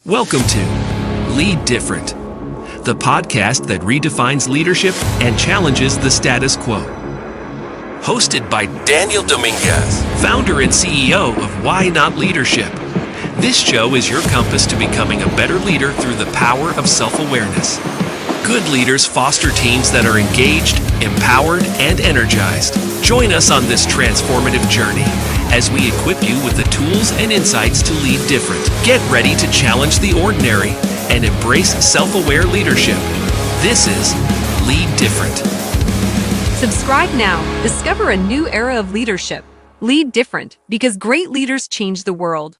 Welcome to Lead Different, the podcast that redefines leadership and challenges the status quo. Hosted by Daniel Dominguez, founder and CEO of Why Not Leadership. This show is your compass to becoming a better leader through the power of self-awareness. Good leaders foster teams that are engaged, empowered, and energized. Join us on this transformative journey as we equip you with the tools and insights to lead different. Get ready to challenge the ordinary and embrace self-aware leadership. This is Lead Different. Subscribe now. Discover a new era of leadership. Lead different, because great leaders change the world.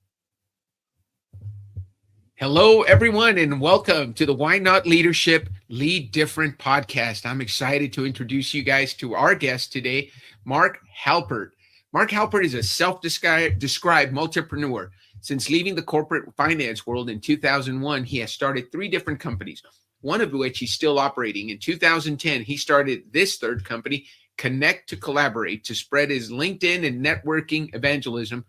Hello, everyone, and welcome to the Why Not Leadership Lead Different podcast. I'm excited to introduce you guys to our guest today, Marc Halpert. Marc Halpert is a self-described multipreneur. Since leaving the corporate finance world in 2001, he has started 3 different companies, one of which he's still operating. In 2010, he started this third company, Connect to Collaborate, to spread his LinkedIn and networking evangelism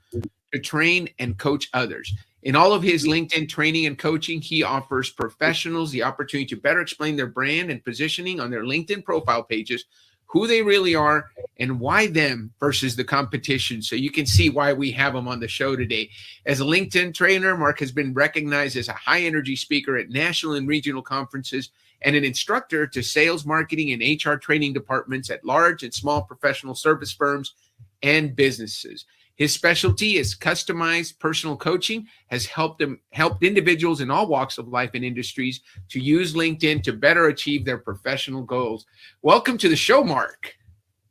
to train and coach others. In all of his LinkedIn training and coaching, he offers professionals the opportunity to better explain their brand and positioning on their LinkedIn profile pages, who they really are, and why them versus the competition. So you can see why we have him on the show today. As a LinkedIn trainer, Marc has been recognized as a high-energy speaker at national and regional conferences and an instructor to sales, marketing, and HR training departments at large and small professional service firms and businesses. His specialty is customized personal coaching, has helped individuals in all walks of life and industries to use LinkedIn to better achieve their professional goals. Welcome to the show, Marc.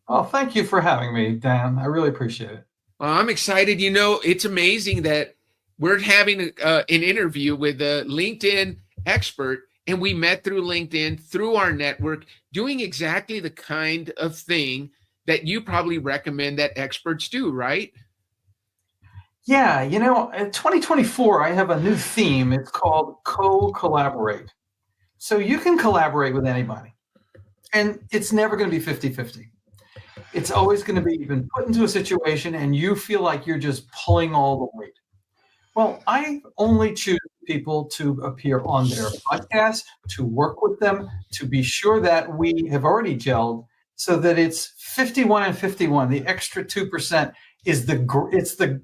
Oh, thank you for having me, Dan. I really appreciate it. Well, I'm excited. You know, it's amazing that we're having an interview with a LinkedIn expert, and we met through LinkedIn, through our network, doing exactly the kind of thing that you probably recommend that experts do, right? Yeah, you know, in 2024, I have a new theme. It's called co-collaborate. So you can collaborate with anybody, and it's never going to be 50-50. It's always going to be you've been put into a situation and you feel like you're just pulling all the weight. Well, I only choose people to appear on their podcast, to work with them, to be sure that we have already gelled so that it's 51 and 51. The extra 2% is the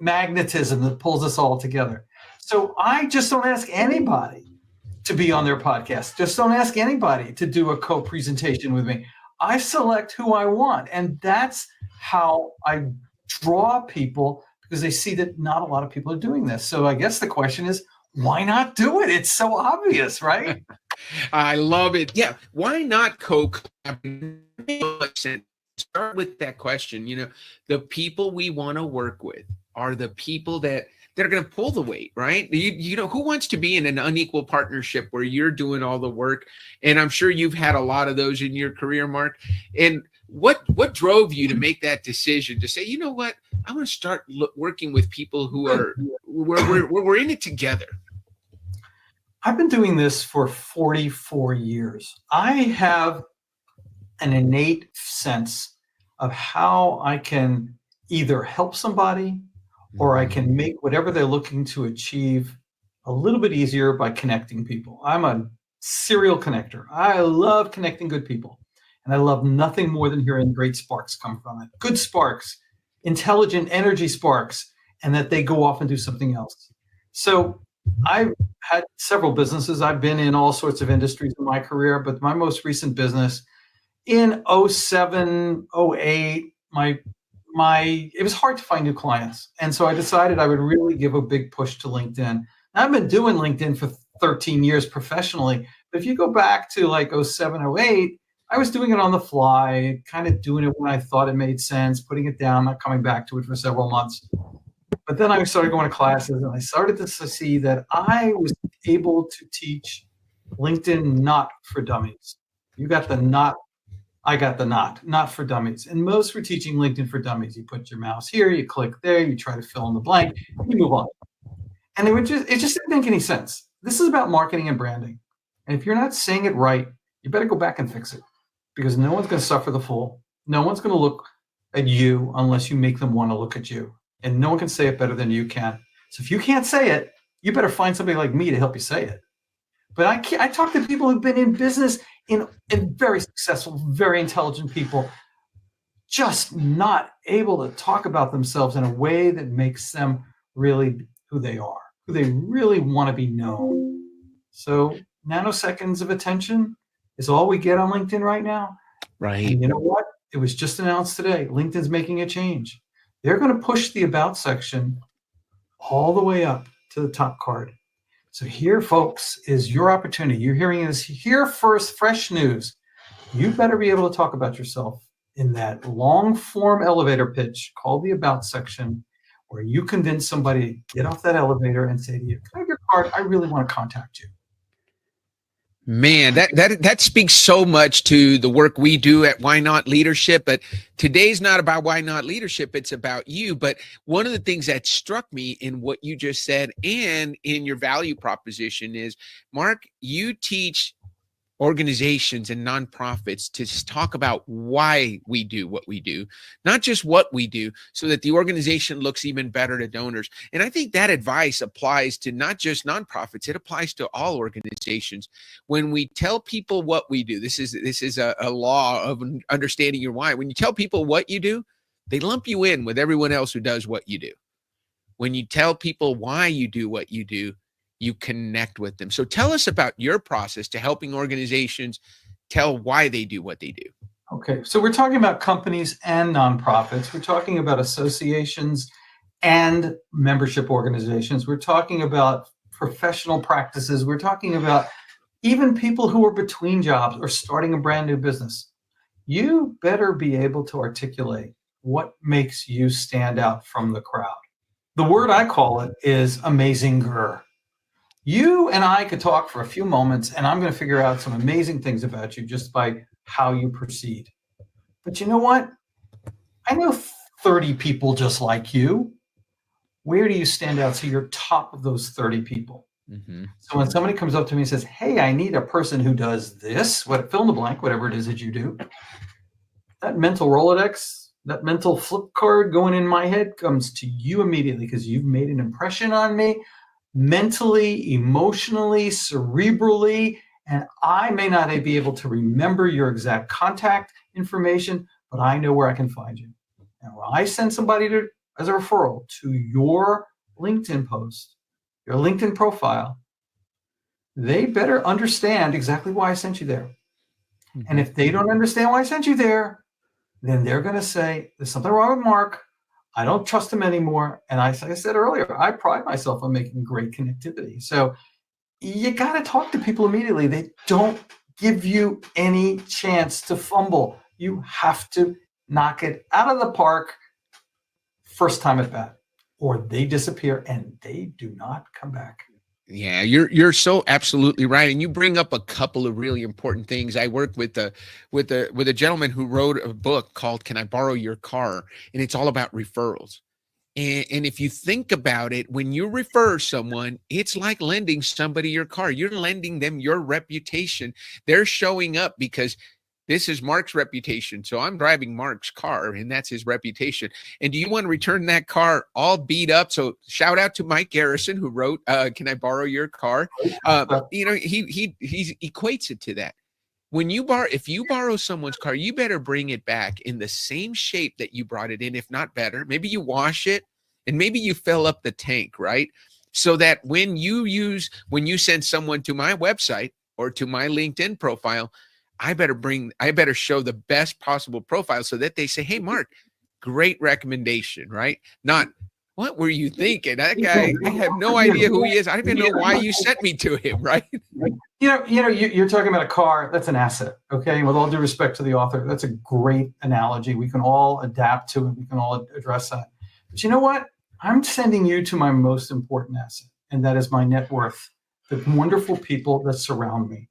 magnetism that pulls us all together. So I just don't ask anybody to be on their podcast. Just don't ask anybody to do a co-presentation with me. I select who I want. And that's how I draw people, because they see that not a lot of people are doing this. So I guess the question is, why not do it? It's so obvious, right? I love it. Yeah. Why not co-collaborate? Start with that question. You know, the people we want to work with are the people that are going to pull the weight, right? You know, who wants to be in an unequal partnership where you're doing all the work? And I'm sure you've had a lot of those in your career, Marc. And what drove you to make that decision to say, you know what, I want to start working with people who are we're in it together? I've been doing this for 44 years. I have an innate sense of how I can either help somebody or I can make whatever they're looking to achieve a little bit easier by connecting people. I'm a serial connector. I love connecting good people. And I love nothing more than hearing great sparks come from it. Good sparks, intelligent energy sparks, and that they go off and do something else. So I've had several businesses. I've been in all sorts of industries in my career, but my most recent business in 07, 08, it was hard to find new clients. And so I decided I would really give a big push to LinkedIn. I've been doing LinkedIn for 13 years professionally. But if you go back to like 07, 08, I was doing it on the fly, kind of doing it when I thought it made sense, putting it down, not coming back to it for several months. But then I started going to classes and I started to see that I was able to teach LinkedIn not for dummies. You got the not, I got the not for dummies. And most were teaching LinkedIn for dummies. You put your mouse here, you click there, you try to fill in the blank, you move on. And it just didn't make any sense. This is about marketing and branding. And if you're not saying it right, you better go back and fix it, because no one's going to suffer the fool. No one's going to look at you unless you make them want to look at you. And no one can say it better than you can. So if you can't say it, you better find somebody like me to help you say it. But I talk to people who've been in business, in very successful, very intelligent people, just not able to talk about themselves in a way that makes them really who they are, who they really want to be known. So nanoseconds of attention is all we get on LinkedIn right now. Right. And you know what? It was just announced today. LinkedIn's making a change. They're going to push the about section all the way up to the top card. So here, folks, is your opportunity. You're hearing this here first, fresh news. You better be able to talk about yourself in that long form elevator pitch called the about section, where you convince somebody to get off that elevator and say to you, can I have your card? I really want to contact you. Man, that speaks so much to the work we do at Why Not Leadership. But today's not about Why Not Leadership. It's about you. But one of the things that struck me in what you just said and in your value proposition is, Mark, you teach organizations and nonprofits to talk about why we do what we do, not just what we do, so that the organization looks even better to donors. And I think that advice applies to not just nonprofits, it applies to all organizations. When we tell people what we do, this is a law of understanding your why. When you tell people what you do, they lump you in with everyone else who does what you do. When you tell people why you do what you do, you connect with them. So tell us about your process to helping organizations tell why they do what they do. Okay, so we're talking about companies and nonprofits. We're talking about associations and membership organizations. We're talking about professional practices. We're talking about even people who are between jobs or starting a brand new business. You better be able to articulate what makes you stand out from the crowd. The word I call it is amazing-er. You and I could talk for a few moments, and I'm going to figure out some amazing things about you just by how you proceed. But you know what? I know 30 people just like you. Where do you stand out so you're top of those 30 people? Mm-hmm. So when somebody comes up to me and says, hey, I need a person who does this, what fill in the blank, whatever it is that you do, that mental Rolodex, that mental flip card going in my head comes to you immediately because you've made an impression on me. Mentally, emotionally, cerebrally, and I may not be able to remember your exact contact information, but I know where I can find you. And when I send somebody as a referral to your LinkedIn post, your LinkedIn profile, they better understand exactly why I sent you there. And if they don't understand why I sent you there, then they're going to say, there's something wrong with Mark. I don't trust him anymore. And like I said earlier, I pride myself on making great connectivity. So you got to talk to people immediately. They don't give you any chance to fumble. You have to knock it out of the park first time at bat, or they disappear and they do not come back. Yeah, you're so absolutely right, and you bring up a couple of really important things. I work with a gentleman who wrote a book called "Can I Borrow Your Car?" and it's all about referrals. And if you think about it, when you refer someone, it's like lending somebody your car. You're lending them your reputation. They're showing up because this is Mark's reputation. So I'm driving Mark's car and that's his reputation. And do you want to return that car all beat up? So shout out to Mike Garrison, who wrote, Can I Borrow Your Car? You know, he equates it to that. When you if you borrow someone's car, you better bring it back in the same shape that you brought it in, if not better. Maybe you wash it and maybe you fill up the tank, right? So that when you send someone to my website or to my LinkedIn profile, I better show the best possible profile so that they say, hey, Mark, great recommendation, right? Not, what were you thinking? That guy, I have no idea who he is. I don't even know why you sent me to him, right? You're talking about a car. That's an asset, okay? With all due respect to the author, that's a great analogy. We can all adapt to it. We can all address that. But you know what? I'm sending you to my most important asset, and that is my net worth, the wonderful people that surround me.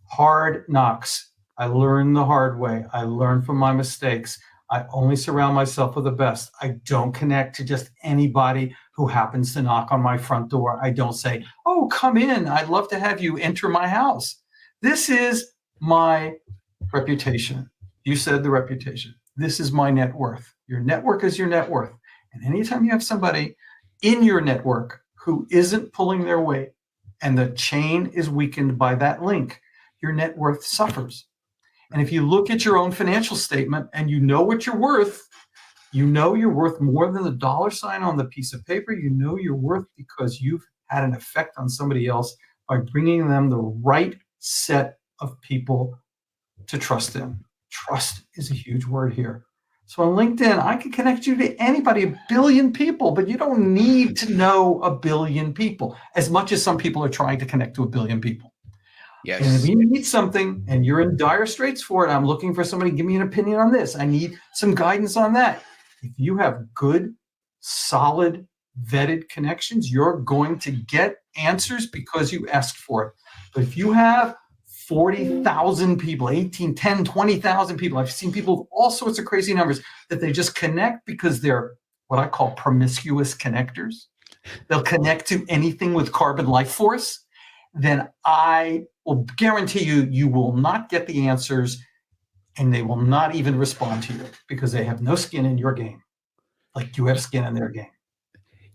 Hard knocks. I learn the hard way. I learn from my mistakes. I only surround myself with the best. I don't connect to just anybody who happens to knock on my front door. I don't say, oh, come in. I'd love to have you enter my house. This is my reputation. You said the reputation. This is my net worth. Your network is your net worth. And anytime you have somebody in your network who isn't pulling their weight, and the chain is weakened by that link, your net worth suffers. And if you look at your own financial statement and you know what you're worth, you know you're worth more than the dollar sign on the piece of paper. You know you're worth because you've had an effect on somebody else by bringing them the right set of people to trust in. Trust is a huge word here. So on LinkedIn, I can connect you to anybody, a billion people, but you don't need to know a billion people as much as some people are trying to connect to a billion people. Yes. And if you need something and you're in dire straits for it, I'm looking for somebody, give me an opinion on this. I need some guidance on that. If you have good, solid, vetted connections, you're going to get answers because you asked for it. But if you have 40,000 people, 18, 10, 20,000 people, I've seen people with all sorts of crazy numbers that they just connect because they're what I call promiscuous connectors. They'll connect to anything with carbon life force. Then I will guarantee you, you will not get the answers and they will not even respond to you because they have no skin in your game, like you have skin in their game.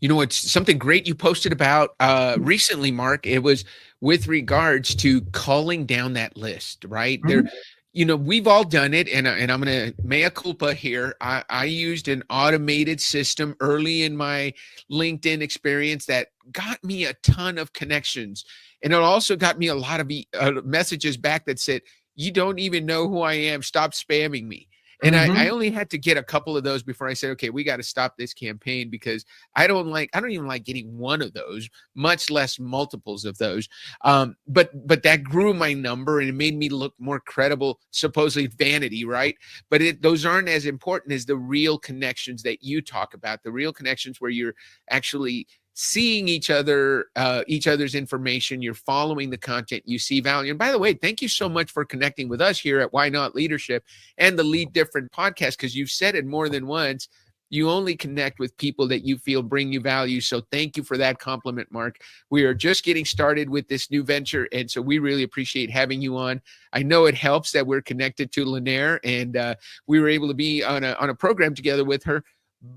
You know, it's something great you posted about recently, Mark. It was with regards to calling down that list, right? There, you know, we've all done it, and I'm going to mea culpa here. I used an automated system early in my LinkedIn experience that got me a ton of connections, and it also got me a lot of messages back that said, "You don't even know who I am. Stop spamming me." And I only had to get a couple of those before I said, okay, we got to stop this campaign because I don't even like getting one of those, much less multiples of those. But that grew my number and it made me look more credible, supposedly vanity, right? But those aren't as important as the real connections that you talk about, the real connections where you're actually seeing each other's information, you're following the content, you see value. And by the way, thank you so much for connecting with us here at Why Not Leadership and the Lead Different podcast, because you've said it more than once. You only connect with people that you feel bring you value. So thank you for that compliment, Mark. We are just getting started with this new venture, and so we really appreciate having you on. I know it helps that we're connected to Lanier, and we were able to be on a program together with her,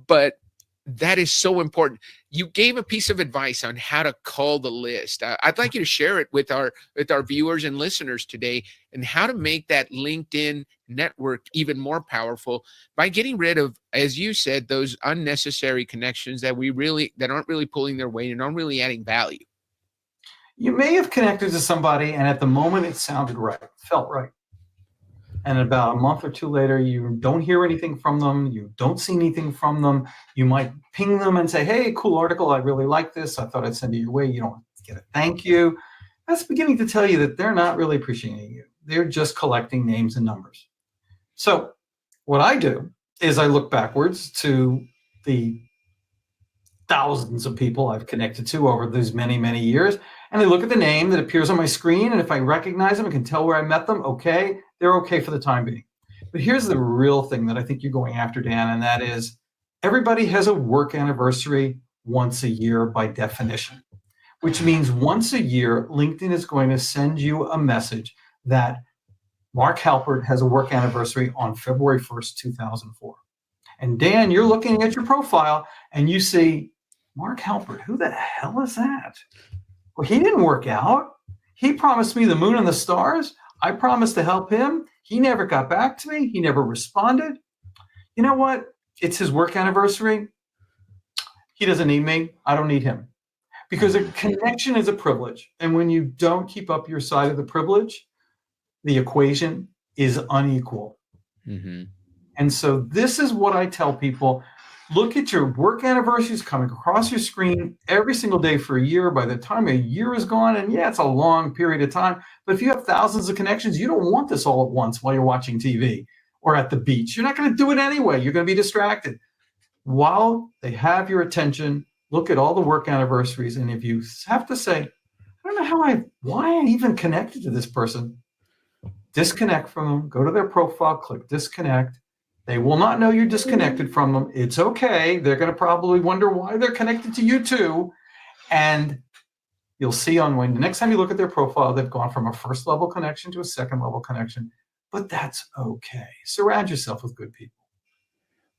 but that is so important. You gave a piece of advice on how to call the list. I'd like you to share it with our viewers and listeners today, and how to make that LinkedIn network even more powerful by getting rid of, as you said, those unnecessary connections that aren't really pulling their weight and aren't really adding value. You may have connected to somebody, and at the moment it sounded right, felt right. And about a month or two later, you don't hear anything from them. You don't see anything from them. You might ping them and say, hey, cool article. I really like this. I thought I'd send it your way. You don't get a thank you. That's beginning to tell you that they're not really appreciating you. They're just collecting names and numbers. So what I do is I look backwards to the thousands of people I've connected to over these many, many years. And I look at the name that appears on my screen. And if I recognize them, I can tell where I met them. Okay, they're okay for the time being. But here's the real thing that I think you're going after, Dan, and that is everybody has a work anniversary once a year by definition, which means once a year, LinkedIn is going to send you a message that Marc Halpert has a work anniversary on February 1st, 2004. And Dan, you're looking at your profile and you see, Marc Halpert, who the hell is that? Well, he didn't work out. He promised me the moon and the stars. I promised to help him. He never got back to me. He never responded. You know what? It's his work anniversary. He doesn't need me. I don't need him. Because a connection is a privilege. And when you don't keep up your side of the privilege, the equation is unequal. Mm-hmm. And so this is what I tell people. Look at your work anniversaries coming across your screen every single day for a year. By the time a year is gone, and yeah, it's a long period of time, but if you have thousands of connections, you don't want this all at once while you're watching TV or at the beach. You're not going to do it anyway. You're going to be distracted. While they have your attention, look at all the work anniversaries. And if you have to say, I don't know why I even connected to this person, disconnect from them, go to their profile, click disconnect. They will not know you're disconnected from them. It's okay. They're going to probably wonder why they're connected to you too. And you'll see when the next time you look at their profile, they've gone from a first level connection to a second level connection. But that's okay. Surround yourself with good people.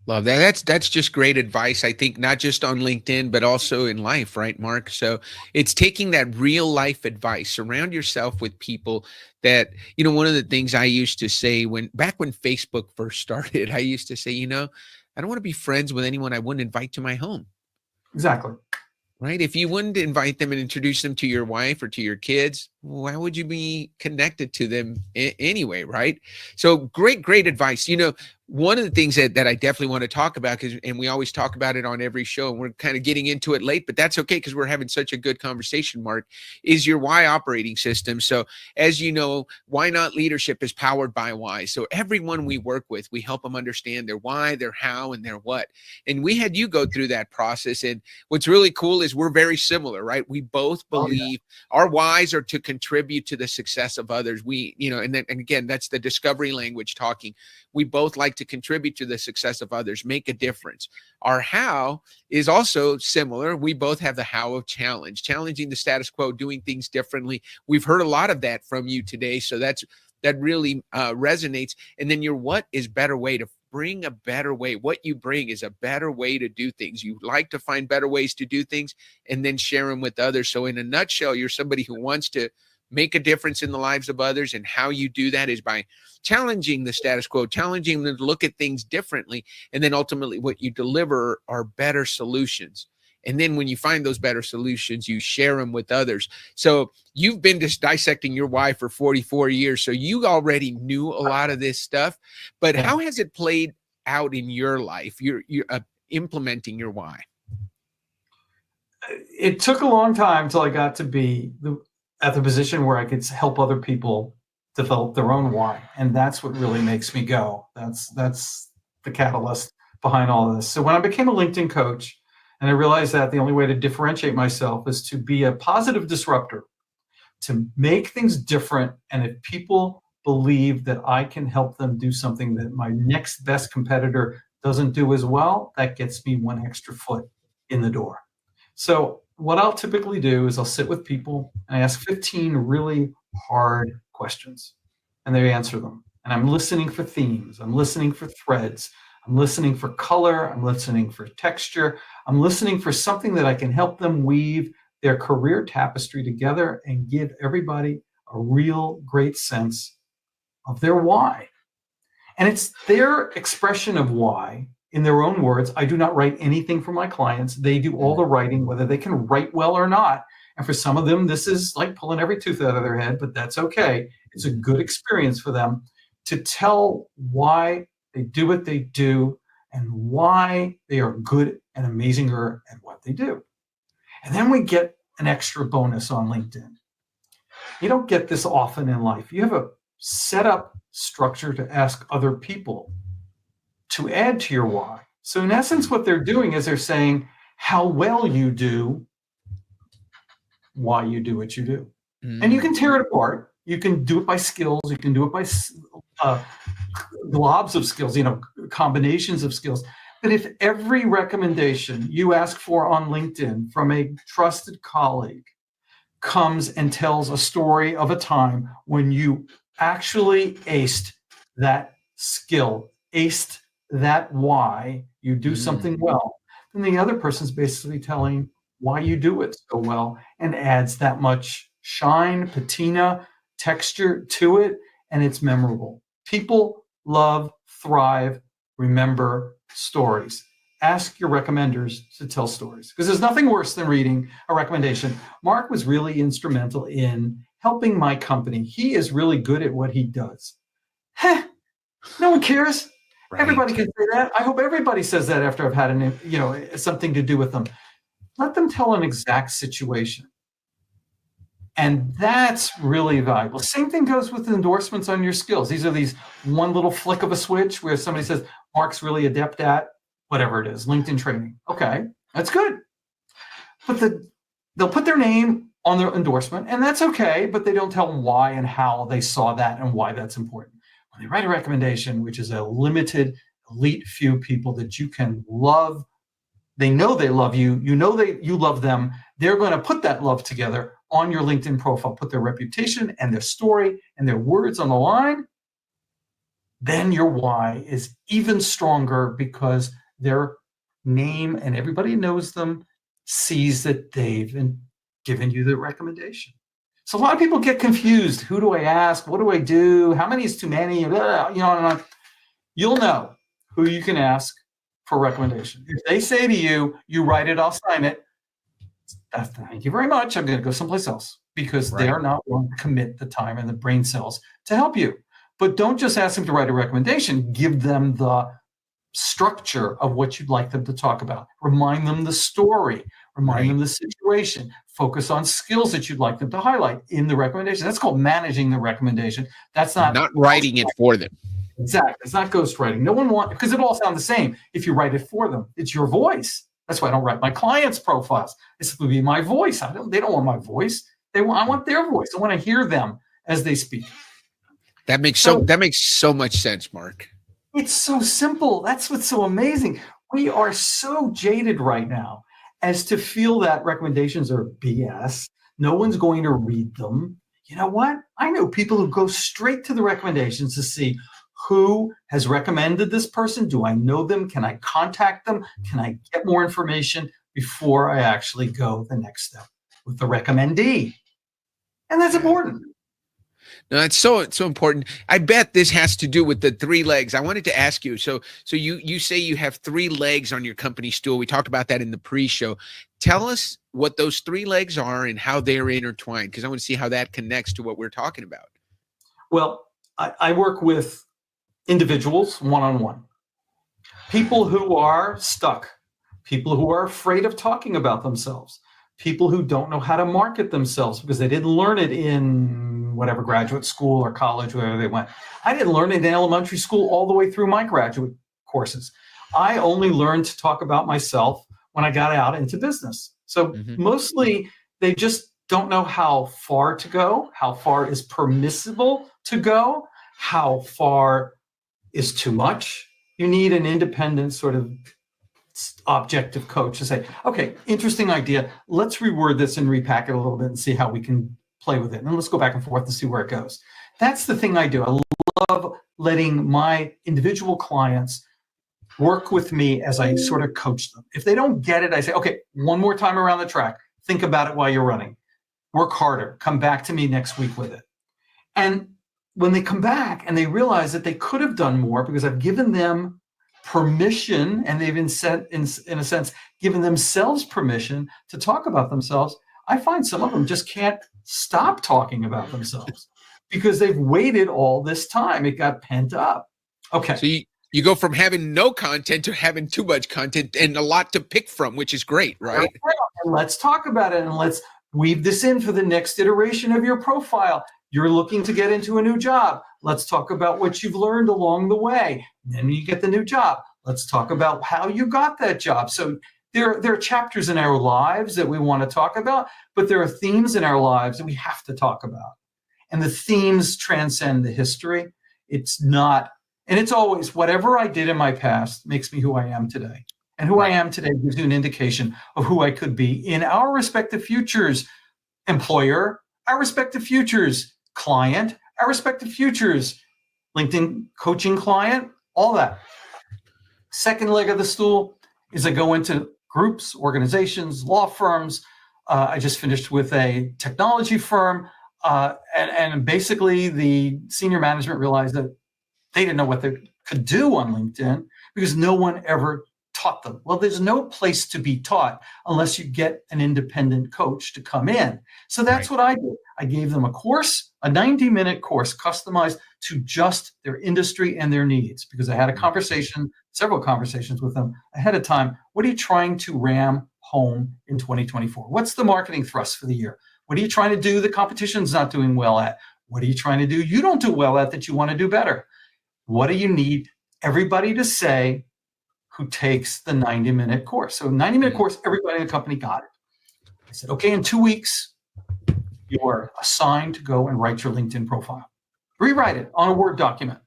Love that. That's just great advice. I think not just on LinkedIn, but also in life, right, Mark? So it's taking that real life advice. Surround yourself with people that, one of the things I used to say back when Facebook first started, I used to say, I don't want to be friends with anyone I wouldn't invite to my home. Exactly. Right? If you wouldn't invite them and introduce them to your wife or to your kids, why would you be connected to them anyway, right? So great advice. One of the things that I definitely want to talk about, and we always talk about it on every show, and we're kind of getting into it late, but that's okay because we're having such a good conversation, Mark, is your why operating system. So as you know, Why Not Leadership is powered by why. So everyone we work with, we help them understand their why, their how, and their what. And we had you go through that process. And what's really cool is we're very similar, right? We both believe our whys are to contribute to the success of others. And again, that's the discovery language talking. We both like to contribute to the success of others, make a difference. Our how is also similar. We both have the how of challenging the status quo, doing things differently. We've heard a lot of that from you today. So that really resonates. And then your what is better way to bring a better way. What you bring is a better way to do things. You like to find better ways to do things and then share them with others. So in a nutshell, you're somebody who wants to make a difference in the lives of others. And how you do that is by challenging the status quo, challenging them to look at things differently. And then ultimately what you deliver are better solutions. And then when you find those better solutions, you share them with others. So you've been just dissecting your why for 44 years. So you already knew a lot of this stuff, but how has it played out in your life? You're implementing your why. It took a long time till I got to be at the position where I could help other people develop their own why. And that's what really makes me go. That's the catalyst behind all of this. So when I became a LinkedIn coach, and I realized that the only way to differentiate myself is to be a positive disruptor, to make things different. And if people believe that I can help them do something that my next best competitor doesn't do as well, that gets me one extra foot in the door. So what I'll typically do is I'll sit with people and I ask 15 really hard questions and they answer them. And I'm listening for themes. I'm listening for threads. I'm listening for color. I'm listening for texture. I'm listening for something that I can help them weave their career tapestry together and give everybody a real great sense of their why. And it's their expression of why in their own words. I do not write anything for my clients. They do all the writing, whether they can write well or not. And for some of them, this is like pulling every tooth out of their head, but that's okay. It's a good experience for them to tell why they do what they do and why they are good and amazinger at what they do. And then we get an extra bonus on LinkedIn. You don't get this often in life. You have a set up structure to ask other people to add to your why. So in essence, what they're doing is they're saying how well you do why you do what you do. And you can tear it apart. You can do it by skills. You can do it by globs of skills, combinations of skills. But if every recommendation you ask for on LinkedIn from a trusted colleague comes and tells a story of a time when you actually aced that skill, aced that why you do something well, then the other person's basically telling why you do it so well and adds that much shine, patina, texture to it, and it's memorable. People love, thrive, remember stories. Ask your recommenders to tell stories because there's nothing worse than reading a recommendation. Mark was really instrumental in helping my company. He is really good at what he does. No one cares. Right. Everybody can say that. I hope everybody says that after I've had something to do with them. Let them tell an exact situation. And that's really valuable. Same thing goes with endorsements on your skills. These are these one little flick of a switch where somebody says, Mark's really adept at whatever it is, LinkedIn training. Okay, that's good. But they'll put their name on their endorsement, and that's okay, but they don't tell them why and how they saw that and why that's important. When they write a recommendation, which is a limited, elite few people that you can love, they know they love you, you love them, they're going to put that love together on your LinkedIn profile, put their reputation and their story and their words on the line, then your why is even stronger because their name and everybody knows them sees that they've given you the recommendation. So a lot of people get confused. Who do I ask? What do I do? How many is too many? Blah, you know, and you'll know who you can ask for recommendation. If they say to you, you write it, I'll sign it. Thank you very much. I'm going to go someplace else, because they're not willing to commit the time and the brain cells to help you. But don't just ask them to write a recommendation. Give them the structure of what you'd like them to talk about. Remind them the story. Remind them the situation. Focus on skills that you'd like them to highlight in the recommendation. That's called managing the recommendation. That's not writing it for them. Exactly. It's not ghostwriting. No one wants, because it all sounds the same if you write it for them. It's your voice. That's why I don't write my clients' profiles. It's to be my voice. They don't want my voice. I want their voice. I want to hear them as they speak. That makes so much sense, Mark. It's so simple. That's what's so amazing. We are so jaded right now as to feel that recommendations are BS. No one's going to read them. You know what? I know people who go straight to the recommendations to see who has recommended this person. Do I know them? Can I contact them? Can I get more information before I actually go the next step with the recommendee? And that's important. No, it's so important. I bet this has to do with the 3 legs. I wanted to ask you. So you say you have 3 legs on your company stool. We talked about that in the pre-show. Tell us what those 3 legs are and how they're intertwined, because I want to see how that connects to what we're talking about. Well, I work with individuals one-on-one, people who are stuck, people who are afraid of talking about themselves, people who don't know how to market themselves because they didn't learn it in whatever graduate school or college, wherever they went. I didn't learn it in elementary school all the way through my graduate courses. I only learned to talk about myself when I got out into business. So mostly they just don't know how far to go, how far is permissible to go, how far is too much. You need an independent sort of objective coach to say, okay, interesting idea. Let's reword this and repack it a little bit and see how we can play with it. And let's go back and forth and see where it goes. That's the thing I do. I love letting my individual clients work with me as I sort of coach them. If they don't get it, I say, okay, one more time around the track. Think about it while you're running. Work harder. Come back to me next week with it. And when they come back and they realize that they could have done more because I've given them permission and they've in a sense given themselves permission to talk about themselves, I find some of them just can't stop talking about themselves because they've waited all this time. It got pent up. Okay. So you go from having no content to having too much content and a lot to pick from, which is great, right? And let's talk about it and let's weave this in for the next iteration of your profile. You're looking to get into a new job. Let's talk about what you've learned along the way. Then you get the new job. Let's talk about how you got that job. So there are chapters in our lives that we want to talk about, but there are themes in our lives that we have to talk about. And the themes transcend the history. It's not, and it's always whatever I did in my past makes me who I am today. And who I am today gives you an indication of who I could be in our respective futures. Employer, our respective futures. Client, our respective futures, LinkedIn coaching client, all that. Second leg of the stool is I go into groups, organizations, law firms. I just finished with a technology firm. And basically the senior management realized that they didn't know what they could do on LinkedIn because no one ever taught them. Well, there's no place to be taught unless you get an independent coach to come in. So that's what I did. I gave them a course, a 90-minute course customized to just their industry and their needs because I had a conversation, several conversations with them ahead of time. What are you trying to ram home in 2024? What's the marketing thrust for the year? What are you trying to do the competition's not doing well at? What are you trying to do you don't do well at that you want to do better? What do you need everybody to say who takes the 90-minute course? So 90-minute course, everybody in the company got it. I said, okay, in 2 weeks, you are assigned to go and write your LinkedIn profile. Rewrite it on a Word document,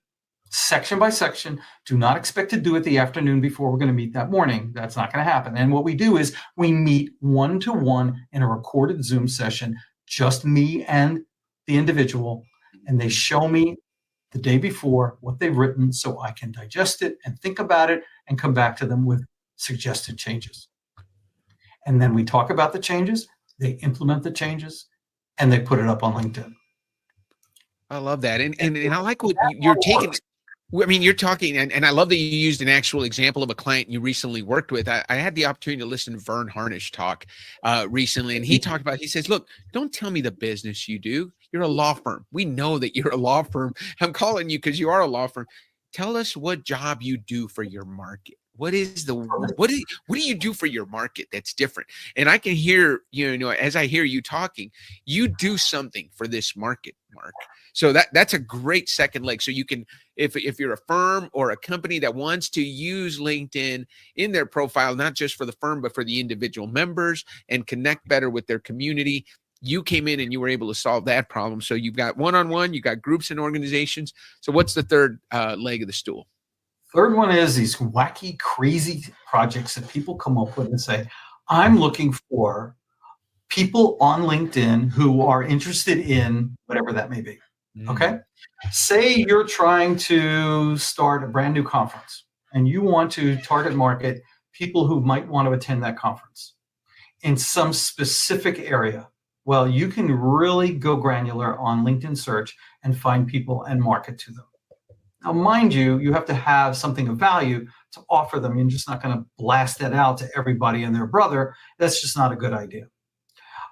section by section. Do not expect to do it the afternoon before we're going to meet that morning. That's not going to happen. And what we do is we meet one-to-one in a recorded Zoom session, just me and the individual, and they show me the day before what they've written so I can digest it and think about it and come back to them with suggested changes. And then we talk about the changes, they implement the changes, and they put it up on LinkedIn. I love that. And I like what you're taking. I mean, you're talking, and I love that you used an actual example of a client you recently worked with. I had the opportunity to listen to 𝗵𝗛 𝗪 talk recently, and he talked about, he says, look, don't tell me the business you do. You're a law firm. We know that you're a law firm. I'm calling you because you are a law firm. Tell us what job you do for your market. What do you do for your market that's different? And I can hear, as I hear you talking, you do something for this market, Mark. So that's a great second leg. So you can, if you're a firm or a company that wants to use LinkedIn in their profile, not just for the firm, but for the individual members and connect better with their community, you came in and you were able to solve that problem. So you've got one-on-one, you got groups and organizations. So what's the third leg of the stool? Third one is these wacky, crazy projects that people come up with and say, I'm looking for people on LinkedIn who are interested in whatever that may be. Okay. Say you're trying to start a brand new conference and you want to target market people who might want to attend that conference in some specific area. Well, you can really go granular on LinkedIn search and find people and market to them. Now, mind you, you have to have something of value to offer them. You're just not going to blast that out to everybody and their brother. That's just not a good idea.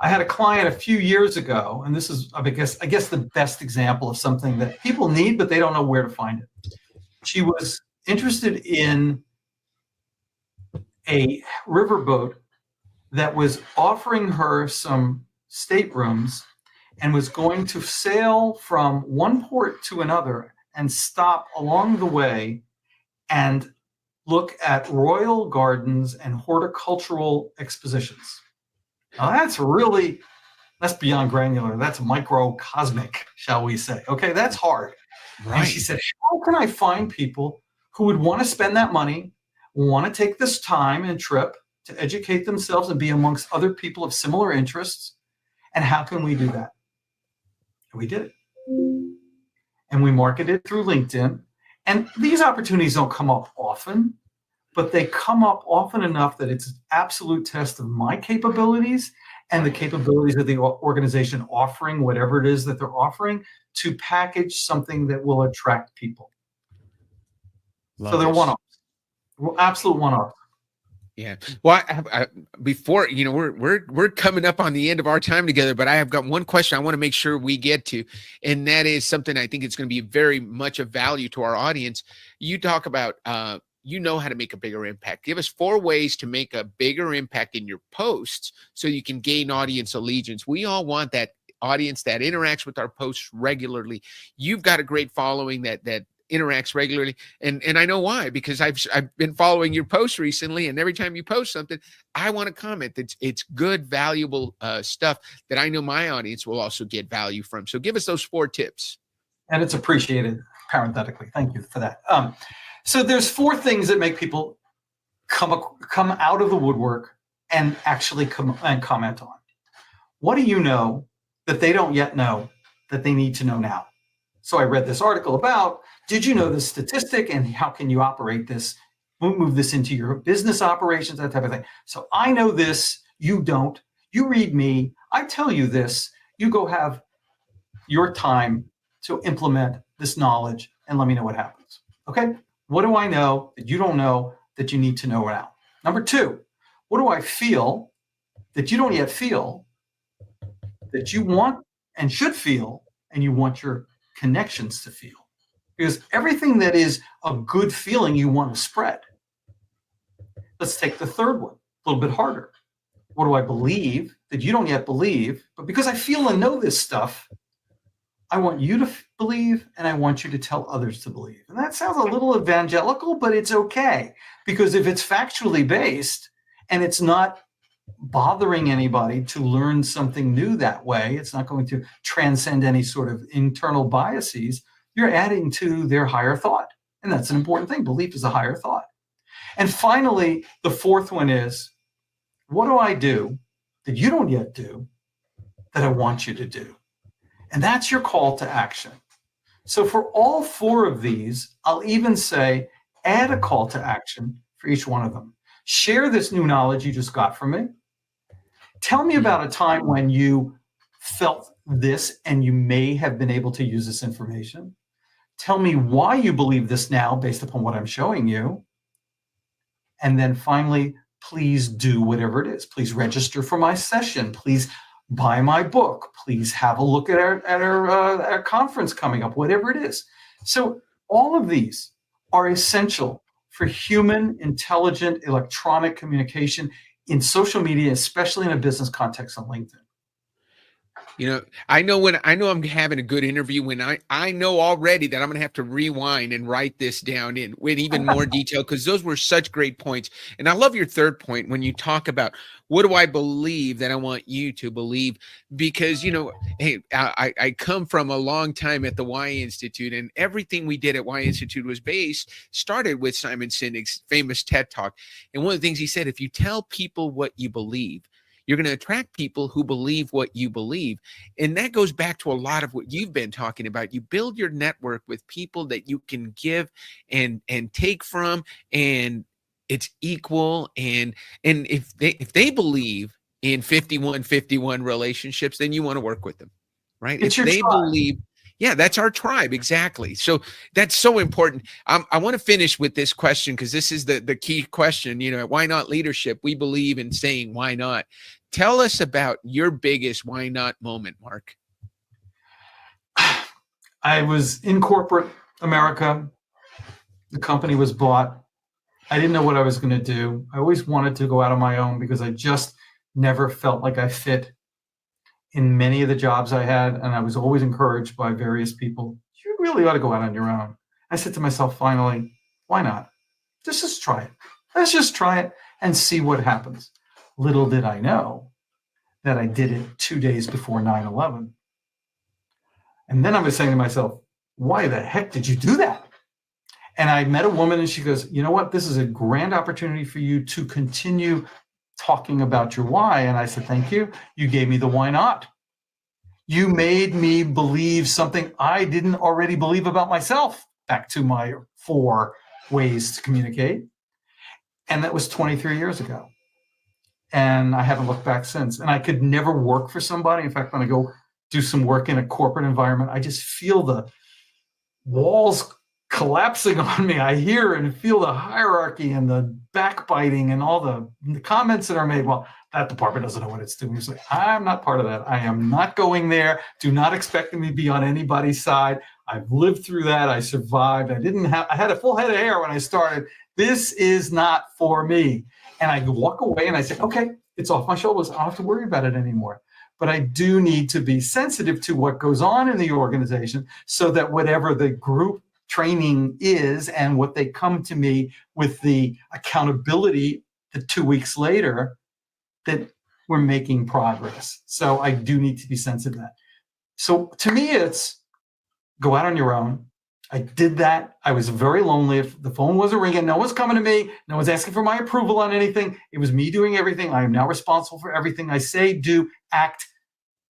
I had a client a few years ago, and this is, I guess the best example of something that people need, but they don't know where to find it. She was interested in a riverboat that was offering her some staterooms and was going to sail from one port to another and stop along the way and look at royal gardens and horticultural expositions. Now that's beyond granular. That's microcosmic, shall we say. Okay, that's hard. Right. And she said, how can I find people who would want to spend that money, want to take this time and trip to educate themselves and be amongst other people of similar interests? And how can we do that? And we did it. And we marketed through LinkedIn. And these opportunities don't come up often, but they come up often enough that it's an absolute test of my capabilities and the capabilities of the organization offering whatever it is that they're offering to package something that will attract people. So they're one-offs, absolute one-offs. Yeah. Well, before, we're coming up on the end of our time together, but I have got one question I want to make sure we get to, and that is something I think it's going to be very much of value to our audience. You talk about, how to make a bigger impact. Give us 4 ways to make a bigger impact in your posts so you can gain audience allegiance. We all want that audience that interacts with our posts regularly. You've got a great following that interacts regularly, and I know why, because I've been following your posts recently, and every time you post something, I want to comment. It's good, valuable stuff that I know my audience will also get value from. So give us those 4 tips. And it's appreciated parenthetically. Thank you for that. So there's 4 things that make people come out of the woodwork and actually come and comment on. What do you know that they don't yet know that they need to know now? So I read this article about, did you know this statistic and how can you operate this, move this into your business operations, that type of thing. So I know this, you don't, you read me, I tell you this, you go have your time to implement this knowledge and let me know what happens. Okay? What do I know that you don't know that you need to know now? Number 2, what do I feel that you don't yet feel that you want and should feel and you want your connections to feel? Because everything that is a good feeling you want to spread. Let's take the third one, a little bit harder. What do I believe that you don't yet believe? But because I feel and know this stuff, I want you to believe and I want you to tell others to believe. And that sounds a little evangelical, but it's okay. Because if it's factually based and it's not bothering anybody to learn something new that way, it's not going to transcend any sort of internal biases, you're adding to their higher thought. And that's an important thing. Belief is a higher thought. And finally, the 4th one is, what do I do that you don't yet do that I want you to do? And that's your call to action. So for all 4 of these, I'll even say, add a call to action for each one of them. Share this new knowledge you just got from me. Tell me about a time when you felt this and you may have been able to use this information. Tell me why you believe this now based upon what I'm showing you. And then finally, please do whatever it is. Please register for my session. Please buy my book. Please have a look at our conference coming up, whatever it is. So all of these are essential for human, intelligent, electronic communication in social media, especially in a business context on LinkedIn. You know, I know I'm having a good interview when I know already that I'm going to have to rewind and write this down in with even more detail, because those were such great points. And I love your third point when you talk about what do I believe that I want you to believe, because, you know, hey, I come from a long time at the Y Institute, and everything we did at Y Institute was started with Simon Sinek's famous TED Talk. And one of the things he said, if you tell people what you believe, you're going to attract people who believe what you believe. And that goes back to a lot of what you've been talking about. You build your network with people that you can give and take from, and it's equal. And if they believe in 51-51 relationships, then you want to work with them, right? It's if your they tribe. believe, yeah, that's our tribe. Exactly. So that's so important. I want to finish with this question, because this is the key question. You know, why not leadership? We believe in saying, why not? Tell us about your biggest why not moment, Mark. I was in corporate America. The company was bought. I didn't know what I was going to do. I always wanted to go out on my own because I just never felt like I fit in many of the jobs I had. And I was always encouraged by various people, you really ought to go out on your own. I said to myself, finally, why not? Just try it. Let's just try it and see what happens. Little did I know that I did it 2 days before 9/11. And then I was saying to myself, why the heck did you do that? And I met a woman and she goes, you know what? This is a grand opportunity for you to continue talking about your why. And I said, thank you. You gave me the why not. You made me believe something I didn't already believe about myself. Back to my 4 ways to communicate. And that was 23 years ago. And I haven't looked back since. And I could never work for somebody. In fact, when I go do some work in a corporate environment, I just feel the walls collapsing on me. I hear and feel the hierarchy and the backbiting and all the comments that are made. Well, that department doesn't know what it's doing. It's like, I'm not part of that. I am not going there. Do not expect me to be on anybody's side. I've lived through that. I survived. I had a full head of hair when I started. This is not for me. And I walk away and I say, okay, it's off my shoulders. I don't have to worry about it anymore. But I do need to be sensitive to what goes on in the organization so that whatever the group training is and what they come to me with the accountability that 2 weeks later, that we're making progress. So I do need to be sensitive to that. So to me, it's go out on your own. I did that. I was very lonely. If the phone wasn't ringing, no one's coming to me. No one's asking for my approval on anything. It was me doing everything. I am now responsible for everything I say, do, act,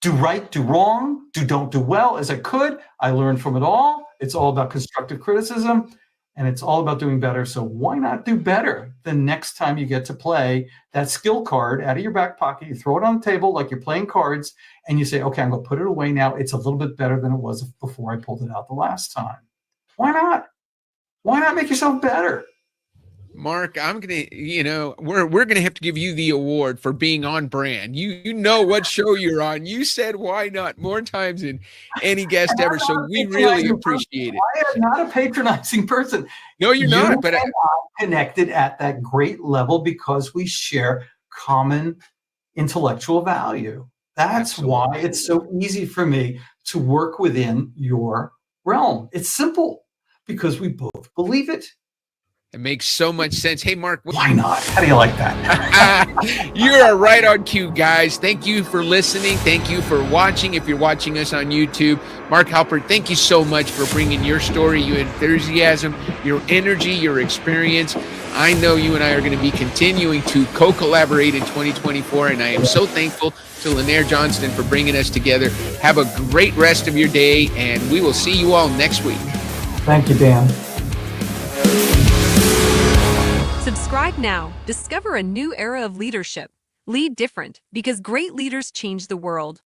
do right, do wrong, don't do well as I could. I learned from it all. It's all about constructive criticism, and it's all about doing better. So why not do better the next time you get to play that skill card out of your back pocket? You throw it on the table like you're playing cards, and you say, okay, I'm going to put it away now. It's a little bit better than it was before I pulled it out the last time. Why not? Why not make yourself better? Mark, I'm going to, we're going to have to give you the award for being on brand. You know what show you're on. You said why not more times than any guest ever. So we really appreciate it. I am not a patronizing person. No, you're not. But I'm connected at that great level because we share common intellectual value. That's Absolutely. Why it's so easy for me to work within your realm. It's simple because we both believe it. It makes so much sense. Hey, Mark. Why not? How do you like that? You're right on cue, guys. Thank you for listening. Thank you for watching. If you're watching us on YouTube, Marc Halpert, thank you so much for bringing your story, your enthusiasm, your energy, your experience. I know you and I are going to be continuing to co-collaborate in 2024, and I am so thankful to Lanier Johnston for bringing us together. Have a great rest of your day, and we will see you all next week. Thank you, Dan. Subscribe Subscribe now. Discover a new era of leadership. Lead different because great leaders change the world.